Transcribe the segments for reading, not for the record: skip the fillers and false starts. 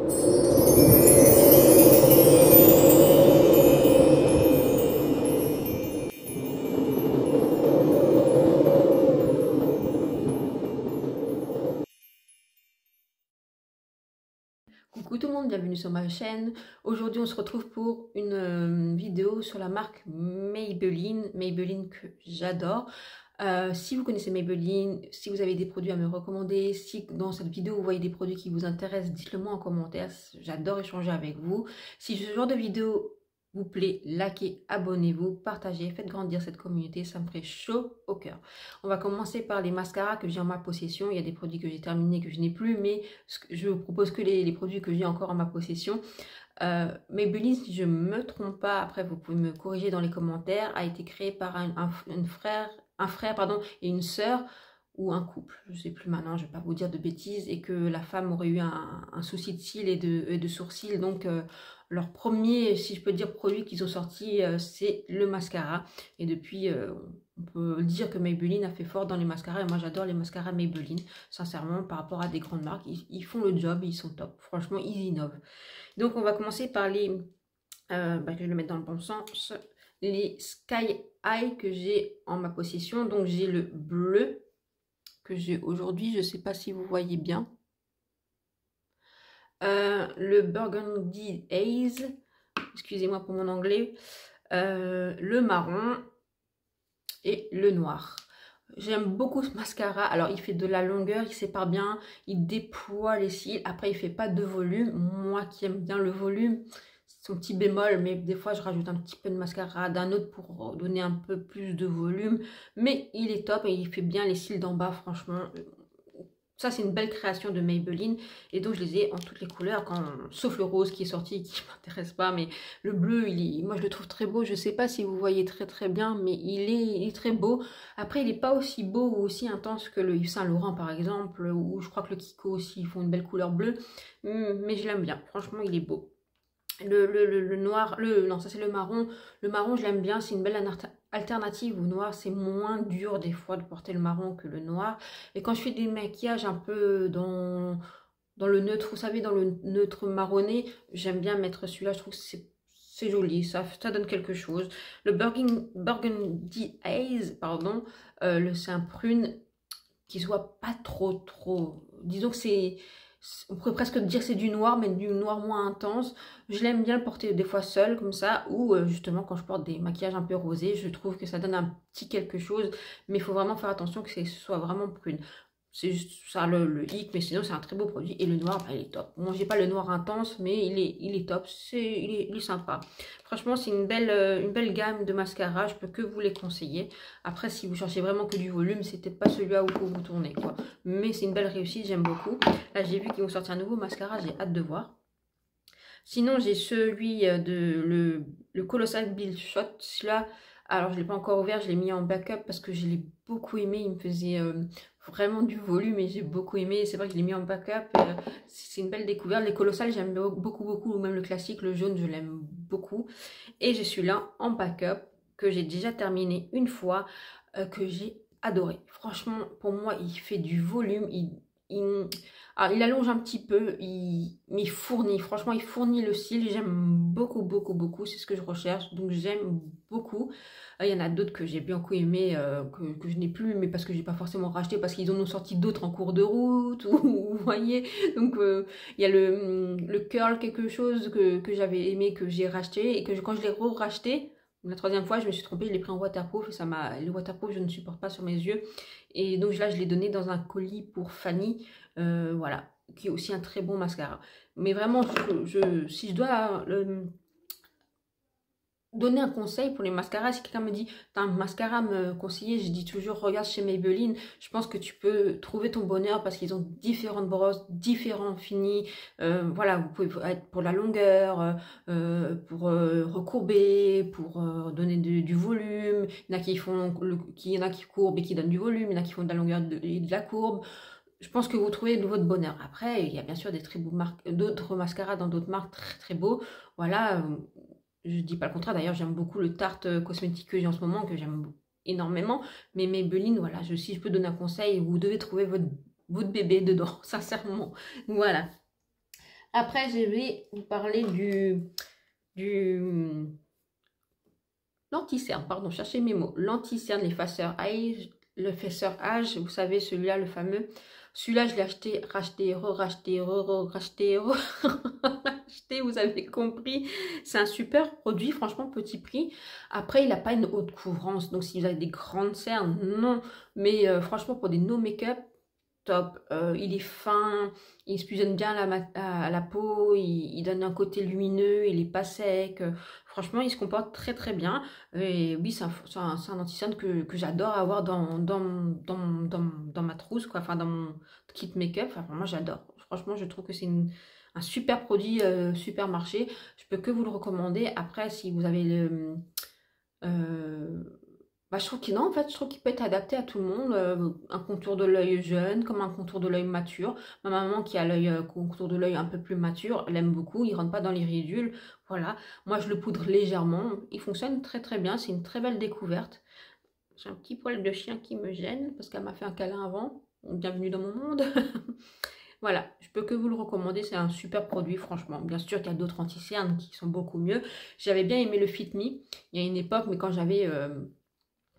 Coucou tout le monde, bienvenue sur ma chaîne. Aujourd'hui on se retrouve pour une vidéo sur la marque Maybelline, Maybelline que j'adore. Si vous connaissez Maybelline, si vous avez des produits à me recommander, si dans cette vidéo vous voyez des produits qui vous intéressent, dites-le moi en commentaire, j'adore échanger avec vous. Si ce genre de vidéo vous plaît, likez, abonnez-vous, partagez, faites grandir cette communauté, ça me ferait chaud au cœur. On va commencer par les mascaras que j'ai en ma possession. Il y a des produits que j'ai terminés, que je n'ai plus, mais je vous propose que les produits que j'ai encore en ma possession. Maybelline, si je ne me trompe pas, après vous pouvez me corriger dans les commentaires, a été créé par un frère pardon, et une sœur, ou un couple, je ne sais plus maintenant, je ne vais pas vous dire de bêtises, et que la femme aurait eu un souci de cils et de sourcils, donc leur premier, si je peux dire, produit qu'ils ont sorti, c'est le mascara, et depuis, on peut dire que Maybelline a fait fort dans les mascaras, et moi j'adore les mascaras Maybelline, sincèrement, par rapport à des grandes marques, ils font le job, ils sont top, franchement, ils innovent. Donc on va commencer par les, je vais le mettre dans le bon sens, les Sky High que j'ai en ma possession, donc j'ai le bleu, que j'ai aujourd'hui, je ne sais pas si vous voyez bien. Le Burgundy Haze, excusez-moi pour mon anglais, le marron et le noir. J'aime beaucoup ce mascara. Alors il fait de la longueur, il sépare bien, il déploie les cils. Après il fait pas de volume. Moi qui aime bien le volume, c'est son petit bémol, mais des fois je rajoute un petit peu de mascara d'un autre pour donner un peu plus de volume. Mais il est top et il fait bien les cils d'en bas, franchement. Ça, c'est une belle création de Maybelline. Et donc, je les ai en toutes les couleurs, sauf le rose qui est sorti, qui ne m'intéresse pas. Mais le bleu, moi, je le trouve très beau. Je ne sais pas si vous voyez très bien, mais il est très beau. Après, il n'est pas aussi beau ou aussi intense que le Yves Saint Laurent, par exemple. Ou je crois que le Kiko aussi, ils font une belle couleur bleue. Mais je l'aime bien. Franchement, il est beau. Le noir, non, ça c'est le marron. Le marron, je l'aime bien, c'est une belle alternative au noir. C'est moins dur des fois de porter le marron que le noir. Et quand je fais des maquillages un peu dans le neutre, vous savez, dans le neutre marronné, j'aime bien mettre celui-là. Je trouve que c'est joli, ça donne quelque chose. Le Burgundy Haze, pardon, c'est un prune qui soit pas trop. Disons que on pourrait presque dire que c'est du noir, mais du noir moins intense. Je l'aime bien le porter des fois seul comme ça, ou justement quand je porte des maquillages un peu rosés, je trouve que ça donne un petit quelque chose, mais il faut vraiment faire attention que ce soit vraiment prune. C'est juste ça le hic, mais sinon c'est un très beau produit. Et le noir, bah, il est top. Moi j'ai pas le noir intense, mais il est top, il est sympa. Franchement c'est une belle gamme de mascara, je peux que vous les conseiller. Après si vous cherchez vraiment que du volume, c'est peut-être pas celui-là où vous tournez quoi. Mais c'est une belle réussite, j'aime beaucoup. Là j'ai vu qu'ils vont sortir un nouveau mascara, j'ai hâte de voir. Sinon j'ai celui le Colossal Bill Shot, celui-là. Alors, je ne l'ai pas encore ouvert, je l'ai mis en backup parce que je l'ai beaucoup aimé. Il me faisait vraiment du volume et j'ai beaucoup aimé. C'est vrai que je l'ai mis en backup. C'est une belle découverte. Les colossales, j'aime beaucoup. Ou même le classique, le jaune, je l'aime beaucoup. Et je suis là en backup que j'ai déjà terminé une fois, que j'ai adoré. Franchement, pour moi, il fait du volume. Alors, il allonge un petit peu, mais il fournit. Franchement, il fournit le cil. J'aime beaucoup. C'est ce que je recherche. Donc, j'aime beaucoup. Il y en a d'autres que j'ai bien aimé, que je n'ai plus, mais parce que j'ai pas forcément racheté, parce qu'ils en ont sorti d'autres en cours de route, ou, vous voyez. Donc il y a le curl quelque chose que j'avais aimé, que j'ai racheté, et que quand je l'ai racheté, la troisième fois, je me suis trompée, je l'ai pris en waterproof, et le waterproof, je ne supporte pas sur mes yeux. Et donc là, je l'ai donné dans un colis pour Fanny, voilà, qui est aussi un très bon mascara. Mais vraiment, si je dois donner un conseil pour les mascaras, si quelqu'un me dit t'as un mascara à me conseiller, je dis toujours regarde chez Maybelline. Je pense que tu peux trouver ton bonheur parce qu'ils ont différentes brosses, différents finis. Voilà, vous pouvez être pour la longueur, pour recourber, pour donner du volume. Il y en a qui font il y en a qui courbent et qui donnent du volume, il y en a qui font de la longueur et de la courbe. Je pense que vous trouvez de votre bonheur. Après, il y a bien sûr des très beaux d'autres mascaras dans d'autres marques très beaux. Voilà. Je dis pas le contraire, d'ailleurs j'aime beaucoup le Tarte cosmétique que j'ai en ce moment, que j'aime énormément. Mais Maybelline, voilà, si je peux donner un conseil, vous devez trouver votre bébé dedans, sincèrement. Voilà. Après, je vais vous parler du l'anti-cerne, pardon, cherchez mes mots. L'anti-cerne, l'effaceur âge, vous savez, celui-là, le fameux. Celui-là, je l'ai acheté, racheté, re-racheté, racheté, racheté, vous avez compris. C'est un super produit, franchement, petit prix. Après, il n'a pas une haute couvrance, donc si vous avez des grandes cernes, non. Mais franchement, pour des no make-up, top. Il est fin, il se fusionne bien à la peau, il donne un côté lumineux, il est pas sec. Franchement, il se comporte très très bien. Et oui, c'est un anti-cerne que j'adore avoir dans ma trousse, quoi. Enfin, dans mon kit make-up. Enfin, moi, j'adore. Franchement, je trouve que c'est un super produit supermarché. Je peux que vous le recommander. Après, si vous avez le... euh, bah, je trouve qu'il non, en fait, je trouve qu'il peut être adapté à tout le monde. Un contour de l'œil jeune, comme un contour de l'œil mature. Ma maman qui a l'œil contour de l'œil un peu plus mature, elle aime beaucoup. Il rentre pas dans les ridules. Voilà. Moi, je le poudre légèrement. Il fonctionne très très bien. C'est une très belle découverte. J'ai un petit poil de chien qui me gêne parce qu'elle m'a fait un câlin avant. Bienvenue dans mon monde. Voilà, je peux que vous le recommander, c'est un super produit, franchement. Bien sûr qu'il y a d'autres anti-cernes qui sont beaucoup mieux. J'avais bien aimé le Fit Me, il y a une époque, mais quand j'avais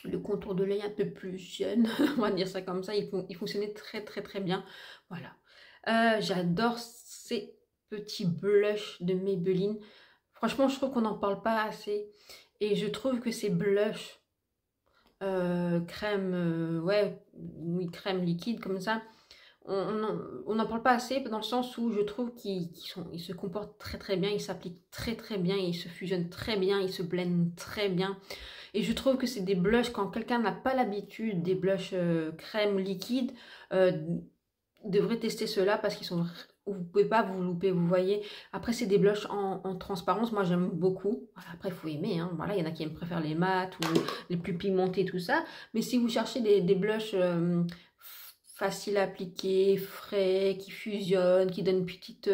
le contour de l'œil un peu plus jeune, on va dire ça comme ça, il fonctionnait très très très bien. Voilà. J'adore ces petits blushs de Maybelline. Franchement, je trouve qu'on n'en parle pas assez. Et je trouve que ces blushs crème, ouais, oui, crème liquide comme ça, on n'en parle pas assez dans le sens où je trouve ils se comportent très très bien, ils s'appliquent très très bien, ils se fusionnent très bien, ils se blendent très bien. Et je trouve que c'est des blushs, quand quelqu'un n'a pas l'habitude des blushs crème liquide, devrait tester ceux-là parce qu'ils sont... Vous pouvez pas vous louper, vous voyez. Après, c'est des blushs en transparence. Moi, j'aime beaucoup. Voilà, après, il faut aimer. Hein. Voilà, il y en a qui préfèrent les mats ou les plus pigmentés, tout ça. Mais si vous cherchez des blushs faciles à appliquer, frais, qui fusionnent, qui donnent une petite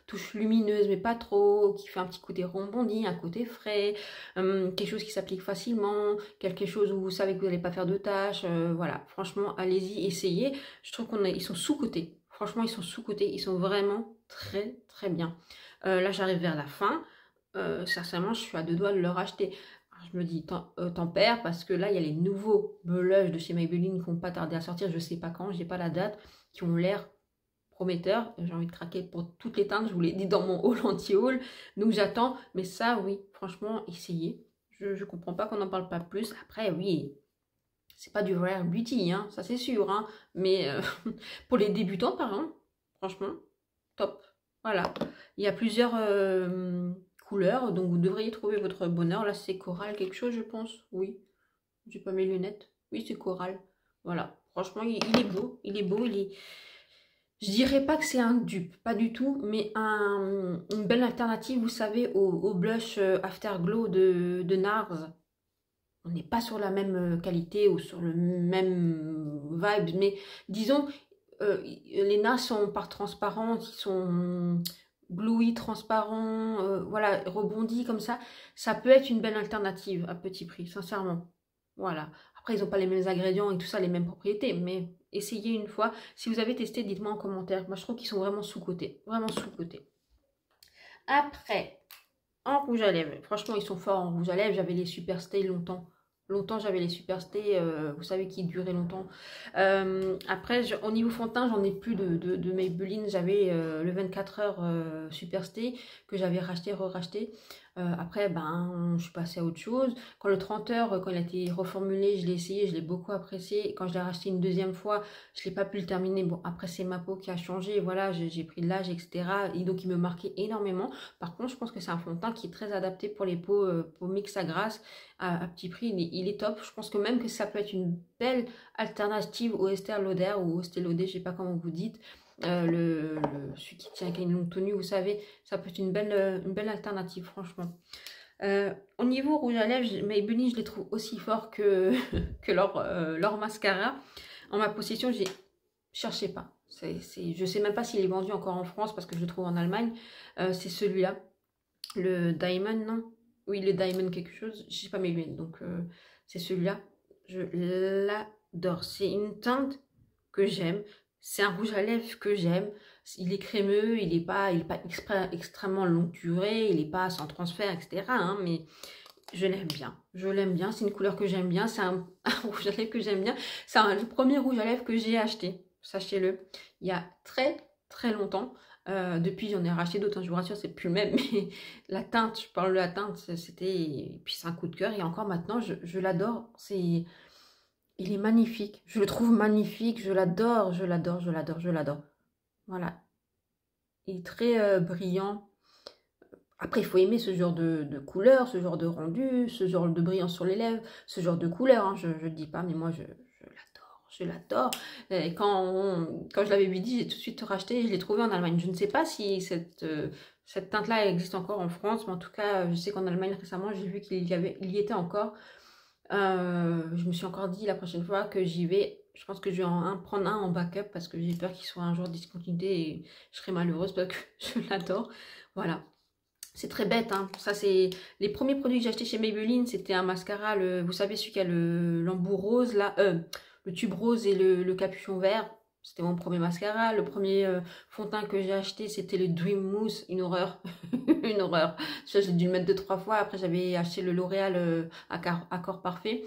touche lumineuse, mais pas trop, qui fait un petit côté rebondi, un côté frais, quelque chose qui s'applique facilement, quelque chose où vous savez que vous n'allez pas faire de tâches. Voilà, franchement, allez-y, essayez. Je trouve qu'ils sont sous-cotés. Franchement, ils sont sous-cotés. Ils sont vraiment très, très bien. Là, j'arrive vers la fin. Sincèrement, je suis à deux doigts de le racheter. Alors, je me dis, tempère, parce que là, il y a les nouveaux blushs de chez Maybelline qui vont pas tarder à sortir. Je sais pas quand, j'ai pas la date, qui ont l'air prometteurs. J'ai envie de craquer pour toutes les teintes. Je vous l'ai dit dans mon haul anti-haul. Donc, j'attends. Mais ça, oui, franchement, essayez. Je comprends pas qu'on n'en parle pas plus. Après, oui, c'est pas du rare beauty, hein, ça c'est sûr, hein, mais pour les débutants, par exemple, franchement, top. Voilà, il y a plusieurs couleurs, donc vous devriez trouver votre bonheur. Là, c'est coral quelque chose, je pense. Oui, j'ai pas mes lunettes. Oui, c'est coral. Voilà, franchement, il est beau, il est beau, il est... Je dirais pas que c'est un dupe, pas du tout, mais une belle alternative, vous savez, au blush Afterglow de NARS. On n'est pas sur la même qualité ou sur le même vibe, mais disons, les NAS sont par transparentes, ils sont gluey, transparents, voilà, rebondis comme ça peut être une belle alternative à petit prix, sincèrement. Voilà. Après, ils n'ont pas les mêmes ingrédients et tout ça, les mêmes propriétés, mais essayez une fois. Si vous avez testé, dites-moi en commentaire. Moi, je trouve qu'ils sont vraiment sous-cotés, vraiment sous-cotés. Après, en rouge à lèvres, franchement, ils sont forts en rouge à lèvres. J'avais les Super Stay longtemps. Longtemps, j'avais les Super Stay, vous savez, qui duraient longtemps. Après, au niveau fond de teint, j'en ai plus de Maybelline. J'avais le 24 heures Super Stay que j'avais racheté, re-racheté. Après, ben, je suis passée à autre chose. Quand le 30 heures, quand il a été reformulé, je l'ai essayé, je l'ai beaucoup apprécié. Quand je l'ai racheté une deuxième fois, je n'ai pas pu le terminer. Bon, après, c'est ma peau qui a changé. Voilà, j'ai pris de l'âge, etc. Et donc, il me marquait énormément. Par contre, je pense que c'est un fond de teint qui est très adapté pour les peaux, pour mix à grasse, à petit prix. Il est top. Je pense que même que ça peut être une belle alternative au Estée Lauder ou au Estée Lauder, je sais pas comment vous dites. Celui qui tient avec une longue tenue, vous savez, ça peut être une belle alternative, franchement. Au niveau rouge à lèvres, Maybelline, je les trouve aussi forts que, que leur mascara. En ma possession, cherchez pas. Je sais même pas s'il est vendu encore en France parce que je le trouve en Allemagne. C'est celui-là. Le Diamond, non? Oui, le Diamond quelque chose. Je sais pas Maybelline, donc c'est celui-là. Je l'adore. C'est une teinte que j'aime. C'est un rouge à lèvres que j'aime. il est crémeux, il est pas extrêmement longue durée, il n'est pas sans transfert, etc. hein, mais je l'aime bien. Je l'aime bien. C'est une couleur que j'aime bien. C'est un rouge à lèvres que j'aime bien. C'est le premier rouge à lèvres que j'ai acheté. Sachez-le. Il y a très très longtemps. Depuis, j'en ai racheté d'autres. Hein, je vous rassure, c'est plus le même. Mais la teinte, je parle de la teinte, c'était. Puis c'est un coup de cœur. Et encore maintenant, je l'adore. Il est magnifique. Je le trouve magnifique. Je l'adore. Je l'adore. Je l'adore. Je l'adore. Voilà. Il est très brillant. Après, il faut aimer ce genre de couleur, ce genre de rendu, ce genre de brillance sur les lèvres, ce genre de couleur. Hein, je ne dis pas, mais moi, je l'adore. Je l'adore. Quand je l'avais vu dit, j'ai tout de suite racheté et je l'ai trouvé en Allemagne. Je ne sais pas si cette teinte-là existe encore en France, mais en tout cas, je sais qu'en Allemagne, récemment, j'ai vu qu'il y était encore. Je me suis encore dit la prochaine fois que j'y vais, je pense que je vais prendre un en backup parce que j'ai peur qu'il soit un jour discontinué et je serai malheureuse parce que je l'adore. Voilà. C'est très bête, hein. Ça, c'est les premiers produits que j'ai achetés chez Maybelline. C'était un mascara, vous savez, celui qui a l'embout rose, là, le tube rose et le capuchon vert. C'était mon premier mascara. Le premier fond de teint que j'ai acheté, c'était le Dream Mousse. Une horreur. Une horreur. Ça, j'ai dû le mettre 2-3 fois. Après, j'avais acheté le L'Oréal Accord Parfait.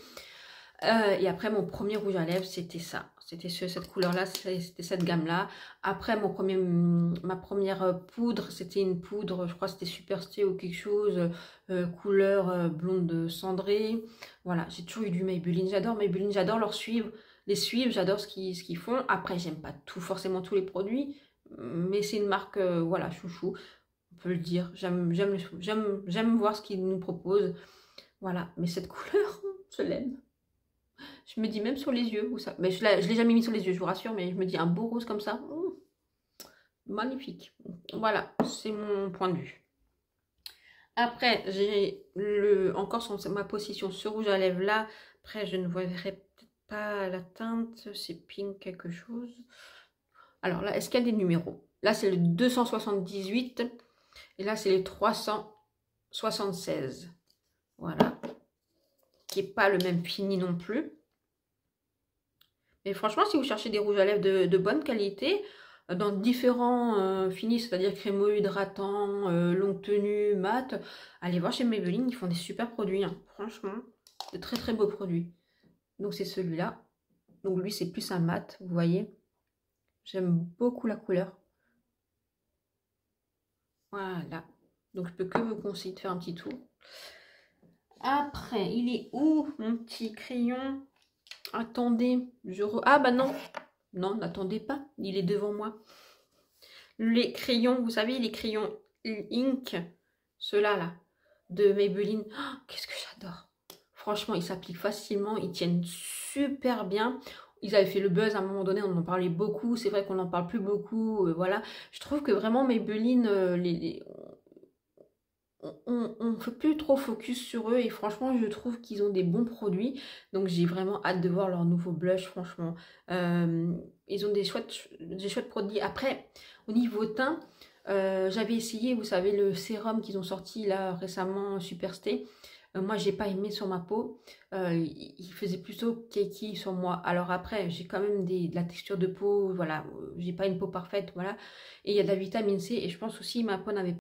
Et après, mon premier rouge à lèvres, c'était ça. C'était cette couleur-là, c'était cette gamme-là. Après, ma première poudre, c'était une poudre, je crois que c'était Superstay ou quelque chose, couleur blonde cendrée. Voilà, j'ai toujours eu du Maybelline. J'adore Maybelline, j'adore les suivre, j'adore ce qu'ils font. Après, j'aime pas forcément tous les produits, mais c'est une marque, voilà, chouchou, on peut le dire. J'aime voir ce qu'ils nous proposent. Voilà, mais cette couleur, je l'aime. Je me dis même sur les yeux, où ça... mais je l'ai jamais mis sur les yeux, je vous rassure, mais je me dis un beau rose comme ça, magnifique. Voilà, c'est mon point de vue. Après, j'ai encore sur ma position, ce rouge à lèvres là. Après, je ne verrai peut-être pas la teinte, c'est pink quelque chose. Alors là, est-ce qu'il y a des numéros? Là, c'est le 278 et là, c'est le 376. Voilà. Qui n'est pas le même fini non plus. Et franchement, si vous cherchez des rouges à lèvres de bonne qualité, dans différents finis, c'est-à-dire crémeux, hydratant, longue tenue, mat, allez voir chez Maybelline, ils font des super produits. Hein. Franchement, de très très beaux produits. Donc c'est celui-là. Donc lui, c'est plus un mat, vous voyez. J'aime beaucoup la couleur. Voilà. Donc je peux que vous conseiller de faire un petit tour. Après, il est où mon petit crayon? Attendez, ah bah non, non, n'attendez pas, il est devant moi. Les crayons, vous savez, les crayons Ink, ceux-là, là, de Maybelline, oh, qu'est-ce que j'adore. Franchement, ils s'appliquent facilement, ils tiennent super bien. Ils avaient fait le buzz à un moment donné, on en parlait beaucoup, c'est vrai qu'on n'en parle plus beaucoup, voilà. Je trouve que vraiment Maybelline, on ne fait plus trop focus sur eux et franchement je trouve qu'ils ont des bons produits, donc j'ai vraiment hâte de voir leur nouveau blush. Franchement ils ont des chouettes produits. Après au niveau teint, j'avais essayé, vous savez, le sérum qu'ils ont sorti là récemment, Superstay. Moi j'ai pas aimé sur ma peau, il faisait plutôt cakey sur moi. Alors après j'ai quand même de la texture de peau, voilà, j'ai pas une peau parfaite, voilà, et il y a de la vitamine C et je pense aussi ma peau n'avait.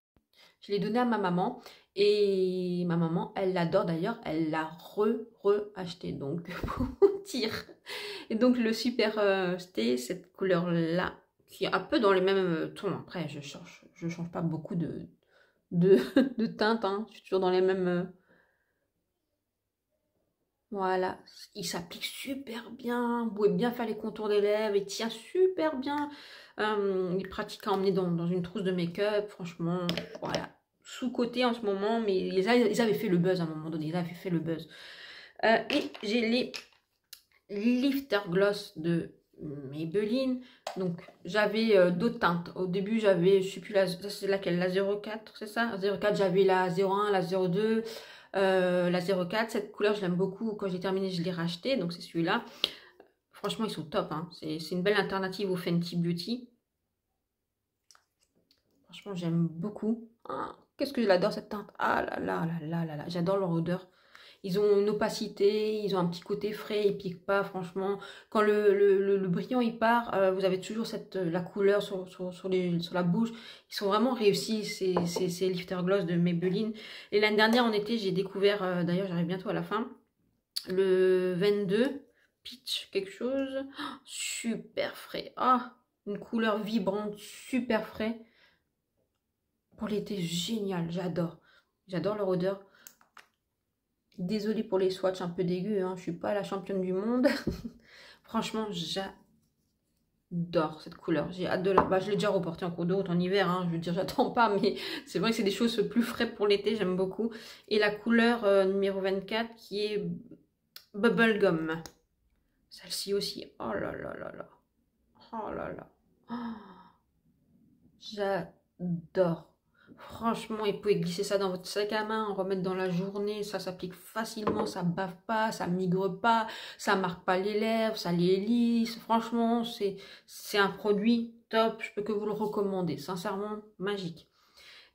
Je l'ai donné à ma maman et ma maman, elle l'adore d'ailleurs, elle l'a re-acheté, donc pour vous dire. Et donc le Super Stay, cette couleur-là, qui est un peu dans les mêmes tons. Après, je change pas beaucoup de teinte, hein. Je suis toujours dans les mêmes... Voilà, il s'applique super bien, vous pouvez bien faire les contours des lèvres, il tient super bien. Il est pratique à emmener dans une trousse de make-up, franchement, voilà. Sous-côté en ce moment, mais ils avaient fait le buzz à un moment donné, ils avaient fait le buzz. Et j'ai les Lifter Gloss de Maybelline. Donc j'avais d'autres teintes. Au début j'avais, je sais plus, c'est laquelle, la 04, c'est ça? 04, j'avais la 01, la 02, la 04. Cette couleur je l'aime beaucoup. Quand j'ai terminé je l'ai racheté, donc c'est celui-là. Franchement ils sont top, hein. C'est une belle alternative au Fenty Beauty. Franchement j'aime beaucoup. Ah, qu'est-ce que je l'adore cette teinte. Ah là là là là là là, j'adore leur odeur. Ils ont une opacité, ils ont un petit côté frais, ils piquent pas, franchement. Quand le brillant il part, vous avez toujours la couleur sur la bouche. Ils sont vraiment réussis, ces Lifter Gloss de Maybelline. Et l'année dernière, en été, j'ai découvert, d'ailleurs j'arrive bientôt à la fin, le 22 Peach quelque chose. Oh, super frais. Ah, une couleur vibrante, super frais. Pour l'été, génial, j'adore. J'adore leur odeur. Désolée pour les swatchs un peu dégueux, hein, je suis pas la championne du monde. Franchement, j'adore cette couleur. J'ai hâte de la... Bah, je l'ai déjà reportée en cours de route en hiver, hein, je veux dire, j'attends pas, mais c'est vrai que c'est des choses plus frais pour l'été, j'aime beaucoup. Et la couleur numéro 24 qui est Bubblegum. Celle-ci aussi. Oh là là là là. Oh là là. Oh, j'adore. Franchement, vous pouvez glisser ça dans votre sac à main, en remettre dans la journée, ça s'applique facilement, ça bave pas, ça migre pas, ça marque pas les lèvres, ça les lisse. Franchement, c'est un produit top, je peux que vous le recommander, sincèrement, magique.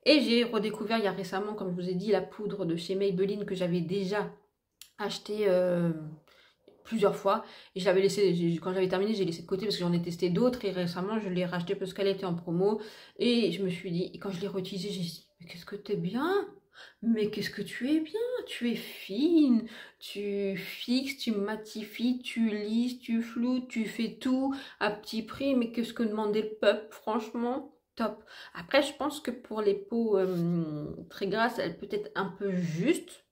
Et j'ai redécouvert il y a récemment, comme je vous ai dit, la poudre de chez Maybelline que j'avais déjà acheté plusieurs fois. Et je l'avais laissé, quand j'avais terminé, j'ai laissé de côté parce que j'en ai testé d'autres. Et récemment, je l'ai racheté parce qu'elle était en promo. Et je me suis dit, et quand je l'ai réutilisée, j'ai dit, mais qu'est-ce que t'es bien! Mais qu'est-ce que tu es bien! Tu es fine, tu fixes, tu matifies, tu lisses, tu floutes, tu fais tout à petit prix. Mais qu'est-ce que demandait le peuple, franchement? Top. Après, je pense que pour les peaux très grasses, elle peut être un peu juste.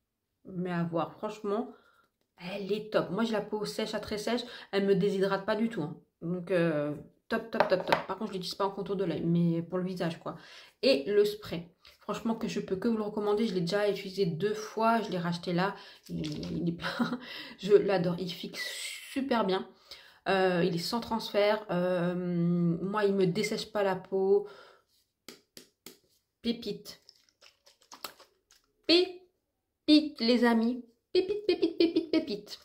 Mais à voir, franchement, elle est top. Moi, j'ai la peau sèche à très sèche. Elle me déshydrate pas du tout, hein. Donc, top, top, top, top. Par contre, je l'utilise pas en contour de l'œil, mais pour le visage, quoi. Et le spray. Franchement, que je peux que vous le recommander. Je l'ai déjà utilisé 2 fois. Je l'ai racheté là. Il est plein. Je l'adore. Il fixe super bien. Il est sans transfert. Moi, il me dessèche pas la peau. Pépite. Pépite, les amis. Pépite, pépite, pépite, pépite.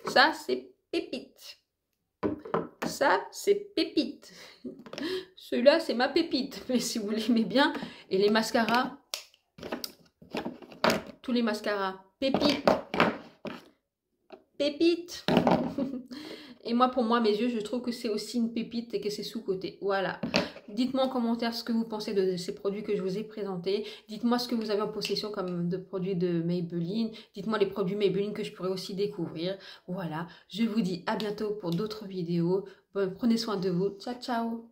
Ça, c'est pépite. Ça, c'est pépite. Celui-là, c'est ma pépite. Mais si vous l'aimez bien. Et les mascaras. Tous les mascaras. Pépite. Pépite. Et moi, pour moi, mes yeux, je trouve que c'est aussi une pépite et que c'est sous-côté. Voilà. Dites-moi en commentaire ce que vous pensez de ces produits que je vous ai présentés. Dites-moi ce que vous avez en possession comme de produits de Maybelline. Dites-moi les produits Maybelline que je pourrais aussi découvrir. Voilà. Je vous dis à bientôt pour d'autres vidéos. Prenez soin de vous. Ciao, ciao.